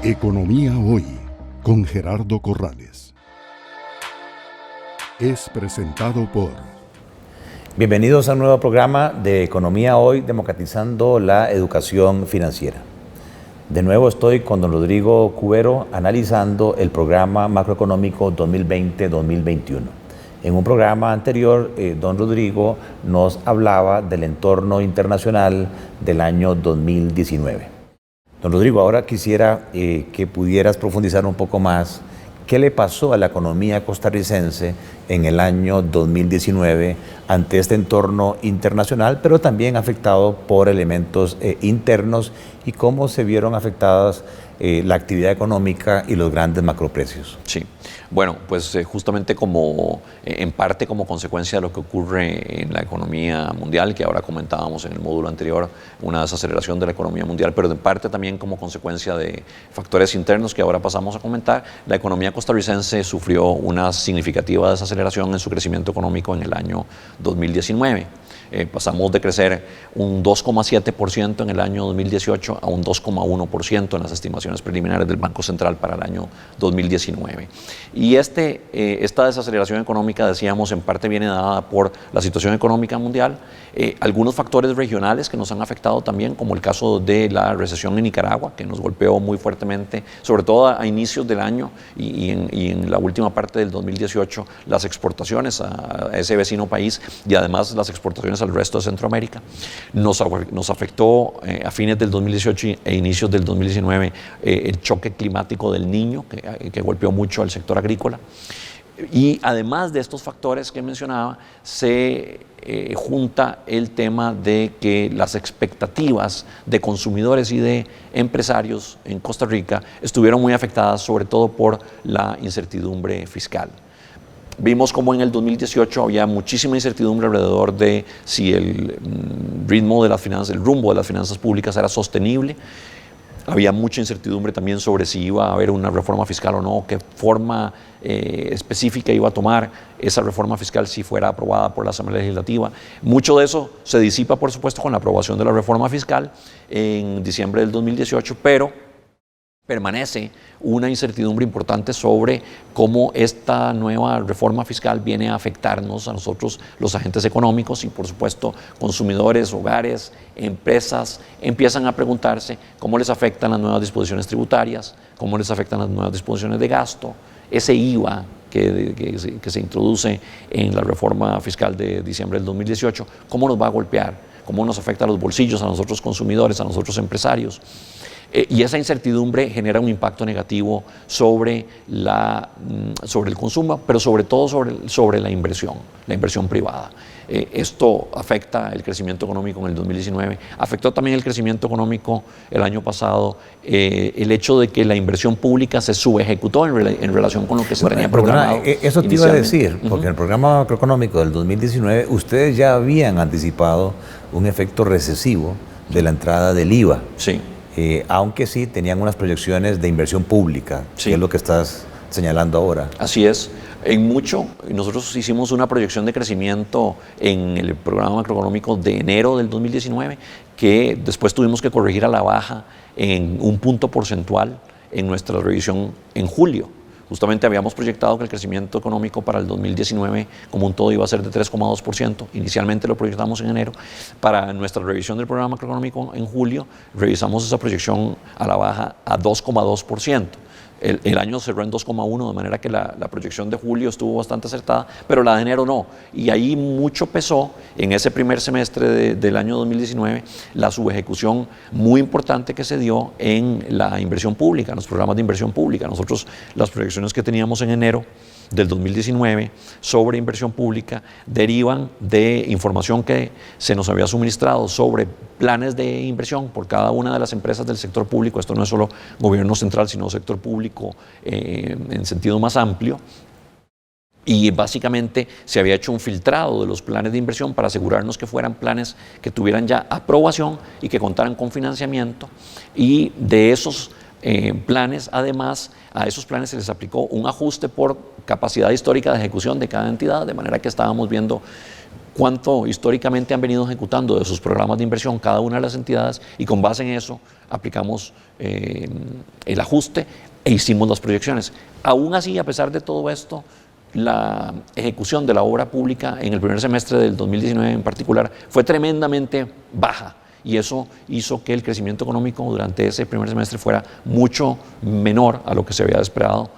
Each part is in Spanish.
Economía Hoy, con Gerardo Corrales. Es presentado por... Bienvenidos a un nuevo programa de Economía Hoy, democratizando la educación financiera. De nuevo estoy con don Rodrigo Cubero analizando el programa macroeconómico 2020-2021. En un programa anterior, don Rodrigo nos hablaba del entorno internacional del año 2019. Don Rodrigo, ahora quisiera que pudieras profundizar un poco más. ¿Qué le pasó a la economía costarricense en el año 2019 ante este entorno internacional, pero también afectado por elementos internos, y cómo se vieron afectadas la actividad económica y los grandes macroprecios? Sí, bueno, pues justamente en parte como consecuencia de lo que ocurre en la economía mundial, que ahora comentábamos en el módulo anterior, una desaceleración de la economía mundial, pero en parte también como consecuencia de factores internos que ahora pasamos a comentar, la economía costarricense sufrió una significativa desaceleración en su crecimiento económico en el año 2019. Pasamos de crecer un 2,7% en el año 2018 a un 2,1% en las estimaciones preliminares del Banco Central para el año 2019. Y esta desaceleración económica, decíamos, en parte viene dada por la situación económica mundial, algunos factores regionales que nos han afectado también, como el caso de la recesión en Nicaragua, que nos golpeó muy fuertemente, sobre todo a inicios del año y en la última parte del 2018, las exportaciones a ese vecino país y además las exportaciones al resto de Centroamérica. Nos afectó a fines del 2018 e inicios del 2019 el choque climático del Niño, que golpeó mucho al sector agrícola. Y además de estos factores que mencionaba, se junta el tema de que las expectativas de consumidores y de empresarios en Costa Rica estuvieron muy afectadas, sobre todo por la incertidumbre fiscal. Vimos como en el 2018 había muchísima incertidumbre alrededor de si el rumbo de las finanzas públicas era sostenible. Había mucha incertidumbre también sobre si iba a haber una reforma fiscal o no, qué forma específica iba a tomar esa reforma fiscal si fuera aprobada por la Asamblea Legislativa. Mucho de eso se disipa, por supuesto, con la aprobación de la reforma fiscal en diciembre del 2018, pero permanece una incertidumbre importante sobre cómo esta nueva reforma fiscal viene a afectarnos a nosotros, los agentes económicos, y por supuesto consumidores, hogares, empresas, empiezan a preguntarse cómo les afectan las nuevas disposiciones tributarias, cómo les afectan las nuevas disposiciones de gasto, ese IVA que se introduce en la reforma fiscal de diciembre del 2018, cómo nos va a golpear, cómo nos afecta a los bolsillos, a nosotros consumidores, a nosotros empresarios. Y esa incertidumbre genera un impacto negativo sobre el consumo, pero sobre todo sobre la inversión privada. Esto afecta el crecimiento económico en el 2019, afectó también el crecimiento económico el año pasado, el hecho de que la inversión pública se subejecutó en relación con lo que se tenía programado. Eso te iba a decir, porque en el programa macroeconómico del 2019 ustedes ya habían anticipado un efecto recesivo de la entrada del IVA. Sí. Aunque sí tenían unas proyecciones de inversión pública, sí, que es lo que estás señalando ahora. Así es. Nosotros hicimos una proyección de crecimiento en el programa macroeconómico de enero del 2019, que después tuvimos que corregir a la baja en un punto porcentual en nuestra revisión en julio. Justamente habíamos proyectado que el crecimiento económico para el 2019 como un todo iba a ser de 3,2%. Inicialmente lo proyectamos en enero. Para nuestra revisión del programa macroeconómico en julio, revisamos esa proyección a la baja a 2,2%. El año cerró en 2,1%, de manera que la proyección de julio estuvo bastante acertada, pero la de enero no. Y ahí mucho pesó en ese primer semestre del año 2019 la subejecución muy importante que se dio en la inversión pública, en los programas de inversión pública. Nosotros, las proyecciones que teníamos en enero del 2019 sobre inversión pública derivan de información que se nos había suministrado sobre planes de inversión por cada una de las empresas del sector público. Esto no es solo gobierno central, sino sector público en sentido más amplio. Y básicamente se había hecho un filtrado de los planes de inversión para asegurarnos que fueran planes que tuvieran ya aprobación y que contaran con financiamiento. Y de esos planes, además, a esos planes se les aplicó un ajuste por capacidad histórica de ejecución de cada entidad, de manera que estábamos viendo cuánto históricamente han venido ejecutando de sus programas de inversión cada una de las entidades, y con base en eso aplicamos el ajuste e hicimos las proyecciones. Aún así, a pesar de todo esto, la ejecución de la obra pública en el primer semestre del 2019 en particular fue tremendamente baja, y eso hizo que el crecimiento económico durante ese primer semestre fuera mucho menor a lo que se había esperado,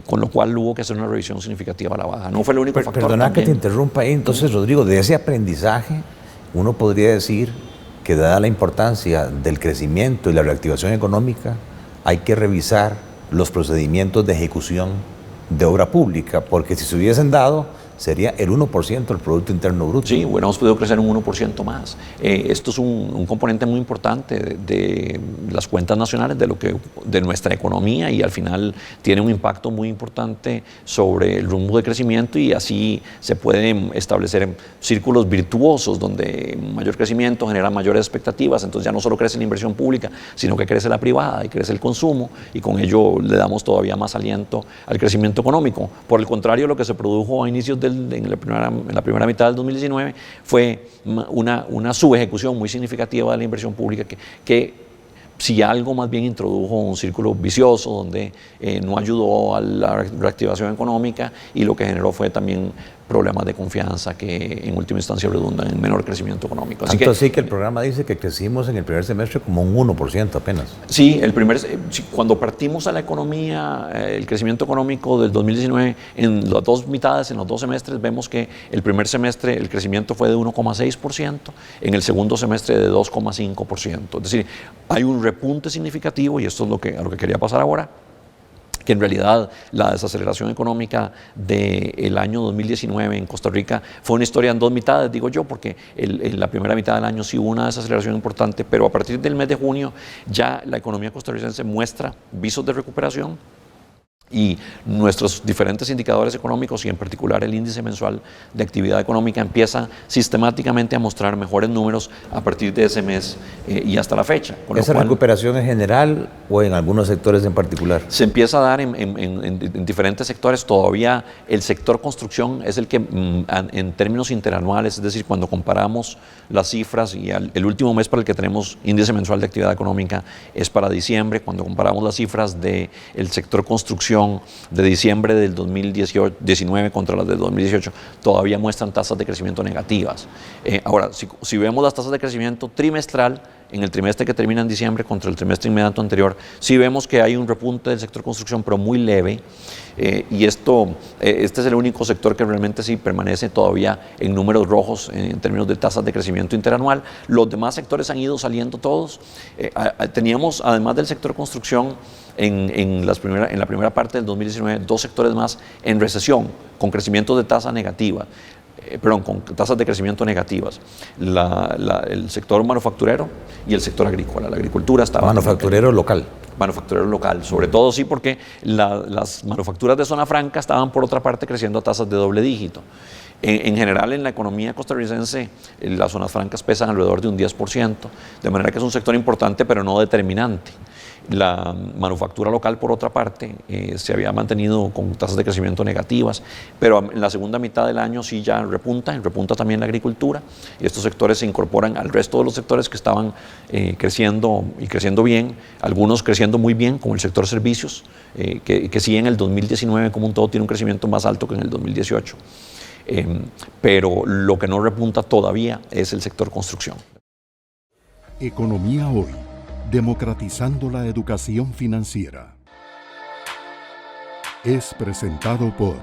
con lo cual hubo que hacer una revisión significativa a la baja. No fue el único factor. Perdona que te interrumpa ahí. Entonces, Rodrigo, de ese aprendizaje, uno podría decir que dada la importancia del crecimiento y la reactivación económica, hay que revisar los procedimientos de ejecución de obra pública, porque si se hubiesen dado, sería el 1% del Producto Interno Bruto. Sí, hubiéramos podido crecer un 1% más. Esto es un componente muy importante de las cuentas nacionales, de nuestra economía, y al final tiene un impacto muy importante sobre el rumbo de crecimiento, y así se pueden establecer círculos virtuosos donde mayor crecimiento genera mayores expectativas. Entonces ya no solo crece la inversión pública, sino que crece la privada y crece el consumo, y con ello le damos todavía más aliento al crecimiento económico. Por el contrario, lo que se produjo a inicios en la primera mitad del 2019 fue una subejecución muy significativa de la inversión pública que si algo más bien introdujo un círculo vicioso donde no ayudó a la reactivación económica, y lo que generó fue también problemas de confianza que en última instancia redundan en menor crecimiento económico. Así que el programa dice que crecimos en el primer semestre como un 1% apenas. Sí, cuando partimos a la economía, el crecimiento económico del 2019, en las dos mitades, en los dos semestres, vemos que el primer semestre el crecimiento fue de 1,6%, en el segundo semestre de 2,5%. Es decir, hay un repunte significativo, y esto es a lo que quería pasar ahora, que en realidad la desaceleración económica del año 2019 en Costa Rica fue una historia en dos mitades, digo yo, porque en la primera mitad del año sí hubo una desaceleración importante, pero a partir del mes de junio ya la economía costarricense muestra visos de recuperación, y nuestros diferentes indicadores económicos, y en particular el índice mensual de actividad económica, empieza sistemáticamente a mostrar mejores números a partir de ese mes y hasta la fecha. ¿Esa recuperación en general o en algunos sectores en particular? Se empieza a dar en diferentes sectores. Todavía el sector construcción es el que en términos interanuales, es decir, cuando comparamos las cifras, y el último mes para el que tenemos índice mensual de actividad económica es para diciembre, cuando comparamos las cifras del sector construcción de diciembre del 2019 contra las del 2018, todavía muestran tasas de crecimiento negativas. Ahora, si vemos las tasas de crecimiento trimestral, en el trimestre que termina en diciembre contra el trimestre inmediato anterior, sí vemos que hay un repunte del sector construcción, pero muy leve, y este es el único sector que realmente sí permanece todavía en números rojos en términos de tasas de crecimiento interanual. Los demás sectores han ido saliendo todos. Teníamos, además del sector construcción, en la primera parte del 2019, dos sectores más en recesión, con crecimientos de tasa negativa. Con tasas de crecimiento negativas, el sector manufacturero y el sector agrícola. La agricultura estaba... Manufacturero local. Manufacturero local, sobre todo sí, porque las manufacturas de zona franca estaban por otra parte creciendo a tasas de doble dígito. En general, en la economía costarricense, las zonas francas pesan alrededor de un 10%, de manera que es un sector importante, pero no determinante. La manufactura local, por otra parte, se había mantenido con tasas de crecimiento negativas, pero en la segunda mitad del año sí ya repunta también la agricultura, y estos sectores se incorporan al resto de los sectores que estaban creciendo y creciendo bien, algunos creciendo muy bien, como el sector servicios, que sí en el 2019 como un todo tiene un crecimiento más alto que en el 2018. Pero lo que no repunta todavía es el sector construcción. Economía Hoy, democratizando la educación financiera. Es presentado por